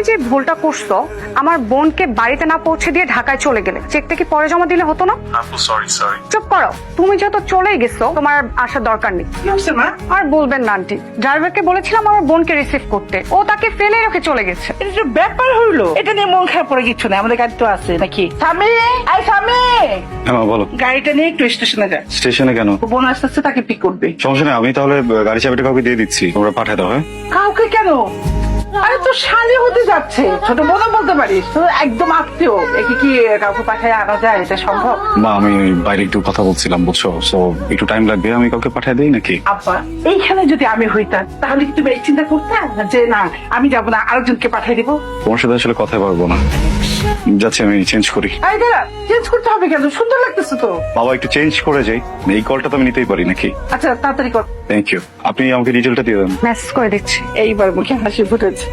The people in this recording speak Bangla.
যে ভুলটা করছো, আমার বোনকে বাড়িতে না পৌঁছে দিয়ে ঢাকায় চলে গেলে, চেকটা কি পরে জমা দিলে হতো না? আপু সরি। চুপ করো, তুমি যেহেতু চলেই গেছো তোমার আর আসার দরকার নেই। কি হচ্ছে মা? আর বলবেন না আন্টি, ড্রাইভারকে বলেছিলাম আমার বোনকে রিসিভ করতে, ও তাকে ফেলে রেখে চলে গেছে। এটা যে ব্যাপার হইলো, এটা নিয়ে মন খারাপ করে কিছু না, আমাদের গাড়ি তো আছে নাকি। স্বামী, আই স্বামী, হ্যাঁ মা বলো। গাড়িটা নিয়ে একটু স্টেশনে যা। স্টেশনে কেন? বোন আসতে আসতে তাকে পিক করবে। সমস্যা নেই, আমি তাহলে গাড়ি চাবিটা কাউকে দিয়ে দিচ্ছি, তোমরা পাঠায় দাও। হ্যাঁ কাউকে কেন? আরে তো শালি হতে যাচ্ছে, ছোট বোনও বলতে পারিস, তো একদম আত্মীয়, একে কি কাউকে পাঠায় আনা যায়? এটা সম্ভব? মা, আমি বাইরে একটু কথা বলছিলাম বুঝছো, তো একটু টাইম লাগবে, আমি কাউকে পাঠিয়ে দিই নাকি? আব্বা, এইখানে যদি আমি হইতাম তাহলে কি তুমি এই চিন্তা করতে যে না আমি যাবো না, আরেকজনকে পাঠিয়ে দিবো? তোমার সাথে আসলে কথা পারবো না, যাচ্ছি আমি চেঞ্জ করি। আরে দাঁড়া, চেঞ্জ করতে হবে কেন? সুন্দর লাগতেছে তো। বাবা একটু চেঞ্জ করে যাই, এই কলটা তো আমি নিতেই পারি নাকি? আচ্ছা তাড়াতাড়ি কর। থ্যাংক ইউ, আপনি আমাকে ডিটেলটা দিয়ে দেন। মেসেজ করে দিচ্ছি। এইবার মুখে হাসি ফুটেছে।